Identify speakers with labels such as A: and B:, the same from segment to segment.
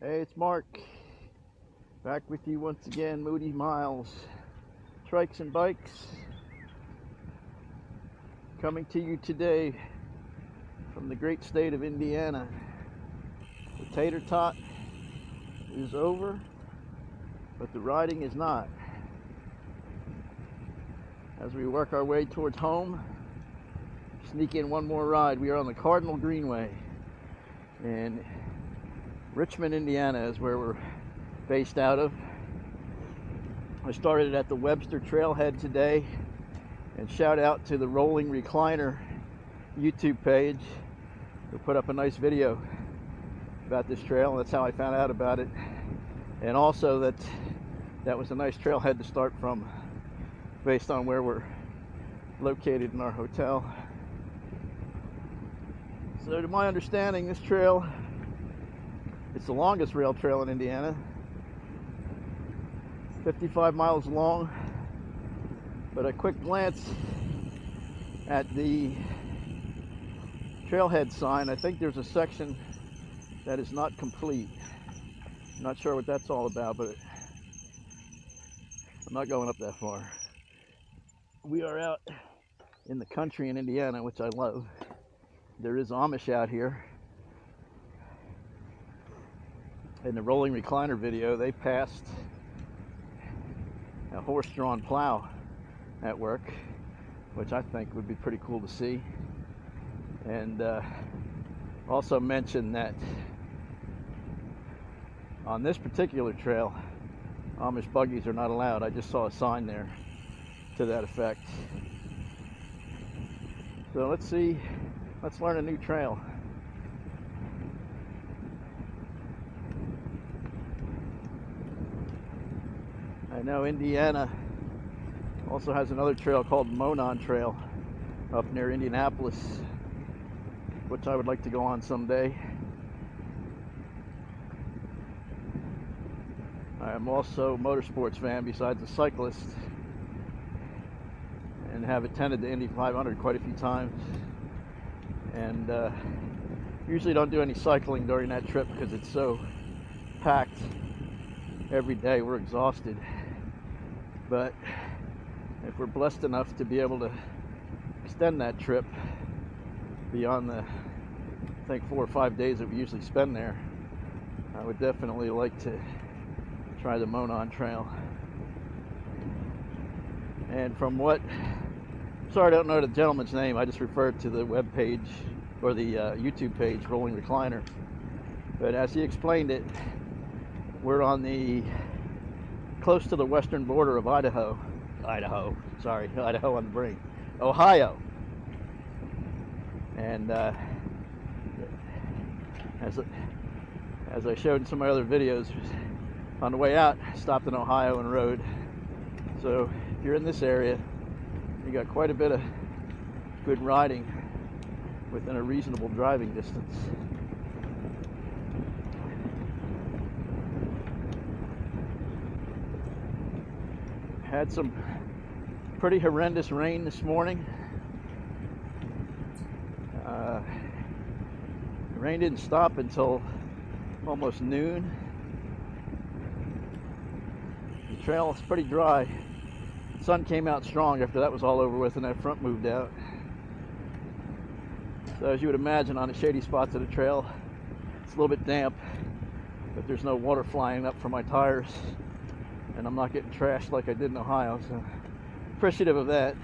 A: Hey, it's Mark, back with you once again, Moody Miles, Trikes and Bikes, coming to you today from the great state of Indiana. The Tater TOT is over, but the riding is not. As we work our way towards home, sneak in one more ride. We are on the Cardinal Greenway, and Richmond, Indiana is where we're based out of. I started at the Webster Trailhead today, and shout out to the Rolling Recliner YouTube page who put up a nice video about this trail. That's how I found out about it, and also that was a nice trailhead to start from based on where we're located in our hotel. So to my understanding, this trail, it's the longest rail trail in Indiana, 55 miles long, but a quick glance at the trailhead sign, I think there's a section that is not complete. I'm not sure what that's all about, but I'm not going up that far. We are out in the country in Indiana, which I love. There is Amish out here. In the Rolling Recliner video, they passed a horse-drawn plow at work, which I think would be pretty cool to see. And also mentioned that on this particular trail, Amish buggies are not allowed. I just saw a sign there to that effect. So let's learn a new trail. I know Indiana also has another trail called Monon Trail up near Indianapolis, which I would like to go on someday. I am also a motorsports fan besides a cyclist, and have attended the Indy 500 quite a few times, and usually don't do any cycling during that trip because it's so packed every day. We're exhausted. But if we're blessed enough to be able to extend that trip beyond the, I think, 4 or 5 days that we usually spend there, I would definitely like to try the Monon Trail. And from what, sorry I don't know the gentleman's name, I just referred to the web page or the YouTube page, Rolling Recliner. But as he explained it, we're on the close to the western border of Ohio on the brink, Ohio. And as I showed in some of my other videos, on the way out, stopped in Ohio and rode. So if you're in this area, you got quite a bit of good riding within a reasonable driving distance. Had some pretty horrendous rain this morning. The rain didn't stop until almost noon. The trail is pretty dry. The sun came out strong after that was all over with and that front moved out. So as you would imagine, on the shady spots of the trail, it's a little bit damp, but there's no water flying up from my tires, and I'm not getting trashed like I did in Ohio, so appreciative of that.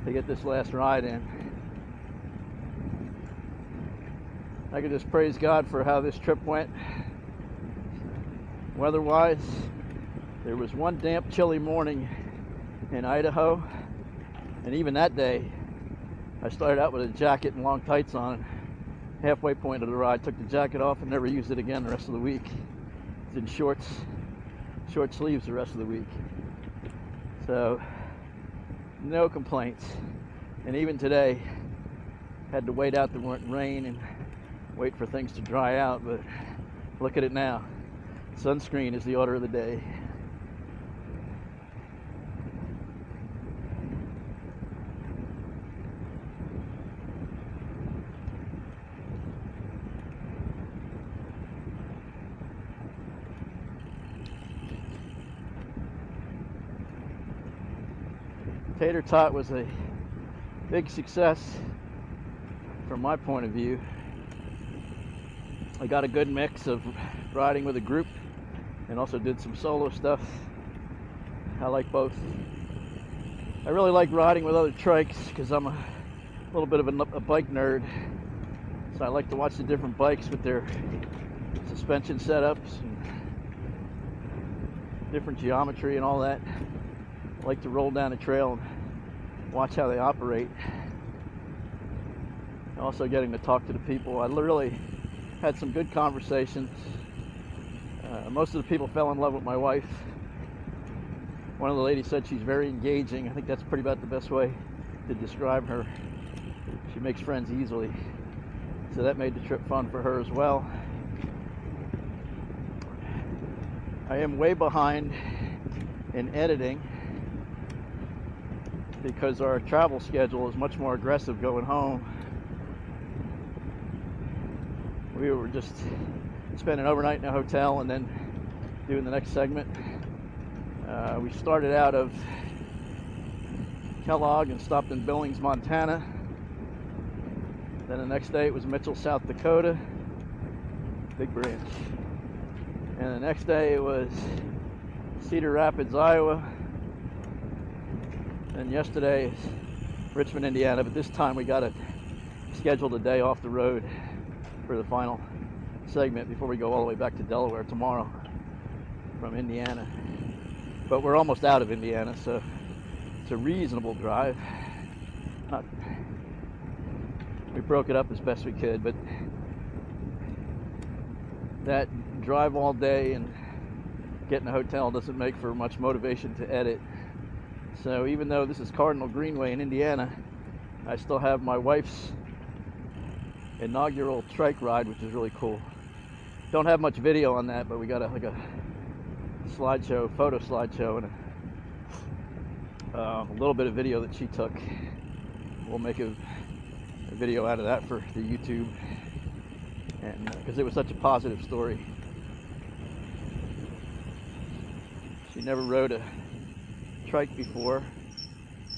A: To get this last ride in, I could just praise God for how this trip went. Weather-wise, there was one damp, chilly morning in Idaho, and even that day, I started out with a jacket and long tights on. Halfway point of the ride, took the jacket off and never used it again the rest of the week. In short sleeves the rest of the week. So no complaints. And even today, had to wait out the rain and wait for things to dry out, but look at it now. Sunscreen is the order of the day. Tater TOT was a big success from my point of view. I got a good mix of riding with a group and also did some solo stuff. I like both. I really like riding with other trikes because I'm a little bit of a bike nerd. So I like to watch the different bikes with their suspension setups and different geometry and all that. I like to roll down a trail and watch how they operate. Also getting to talk to the people. I really had some good conversations. Most of the people fell in love with my wife. One of the ladies said she's very engaging. I think that's pretty about the best way to describe her. She makes friends easily. So that made the trip fun for her as well. I am way behind in editing because our travel schedule is much more aggressive going home. We were just spending overnight in a hotel and then doing the next segment. We started out of Kellogg and stopped in Billings, Montana. Then the next day it was Mitchell, South Dakota, big branch. And the next day it was Cedar Rapids, Iowa. And yesterday is Richmond, Indiana, but this time we got to schedule a day off the road for the final segment before we go all the way back to Delaware tomorrow from Indiana. But we're almost out of Indiana, so it's a reasonable drive. We broke it up as best we could, but that drive all day and get in a hotel doesn't make for much motivation to edit. So even though this is Cardinal Greenway in Indiana, I still have my wife's inaugural trike ride, which is really cool. Don't have much video on that, but we got like a slideshow, photo slideshow, and a little bit of video that she took. We'll make a video out of that for the YouTube, and because it was such a positive story. She never rode a trike before,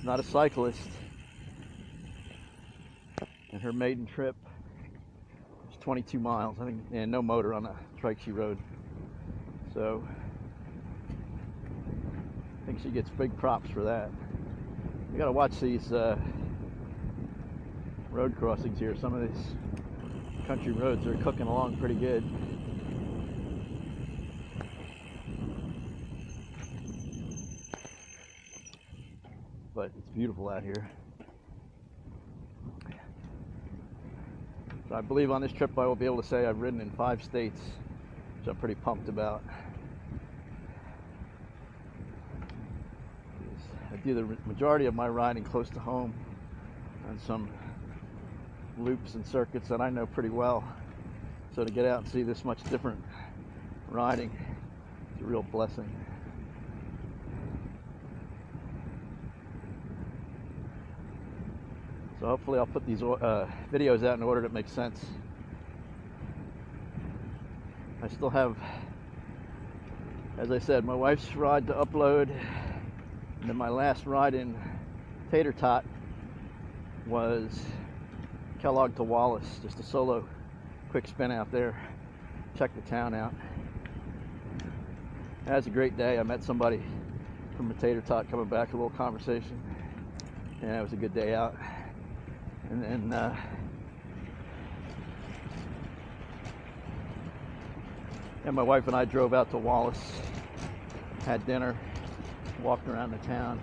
A: not a cyclist, and her maiden trip was 22 miles, I think, and no motor on the trike she rode. So I think she gets big props for that. You got to watch these road crossings here. Some of these country roads are cooking along pretty good. But it's beautiful out here. So I believe on this trip I will be able to say I've ridden in 5 states, which I'm pretty pumped about. I do the majority of my riding close to home on some loops and circuits that I know pretty well. So to get out and see this much different riding is a real blessing. So hopefully I'll put these videos out in order that makes sense. I still have, as I said, my wife's ride to upload, and then my last ride in Tater TOT was Kellogg to Wallace, just a solo quick spin out there, check the town out. That was a great day. I met somebody from the Tater TOT coming back, a little conversation, and it was a good day out. And then my wife and I drove out to Wallace, had dinner, walked around the town.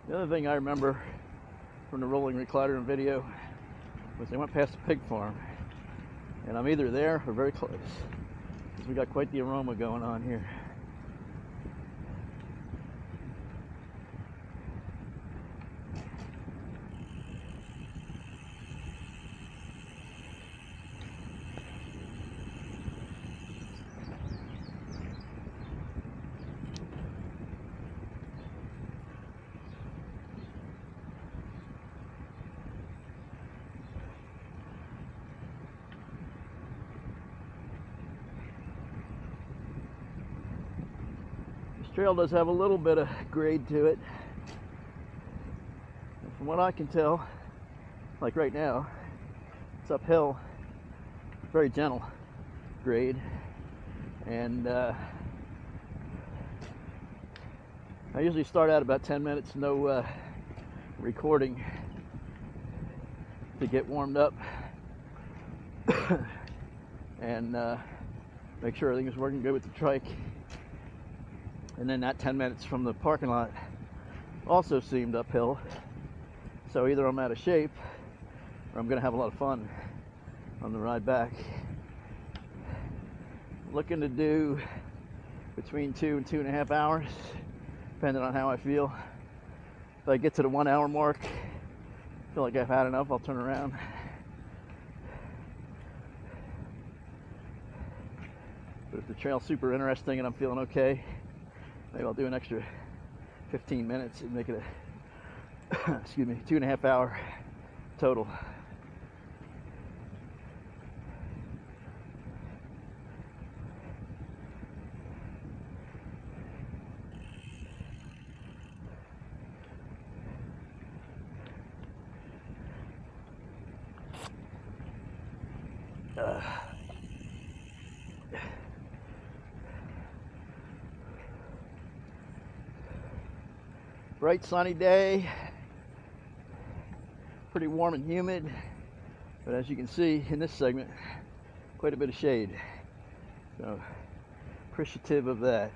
A: The other thing I remember from the rolling recliner video was they went past a pig farm, and I'm either there or very close, because we got quite the aroma going on here. trail does have a little bit of grade to it. And from what I can tell, like right now, it's uphill, very gentle grade, and I usually start out about 10 minutes, no recording, to get warmed up and make sure everything is working good with the trike. And then that 10 minutes from the parking lot also seemed uphill. So either I'm out of shape or I'm gonna have a lot of fun on the ride back. Looking to do between 2 and 2.5 hours, depending on how I feel. If I get to the 1 hour mark, feel like I've had enough, I'll turn around. But if the trail's super interesting and I'm feeling okay, maybe I'll do an extra 15 minutes and make it a, excuse me, 2.5 hour total. Bright sunny day, pretty warm and humid, but as you can see in this segment, quite a bit of shade, so appreciative of that.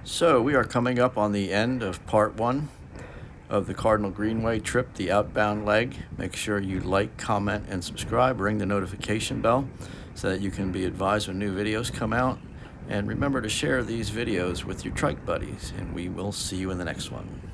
A: So we are coming up on the end of part 1 of the Cardinal Greenway trip, the outbound leg. Make sure you like, comment, and subscribe. Ring the notification bell so that you can be advised when new videos come out. And remember to share these videos with your trike buddies, and we will see you in the next one.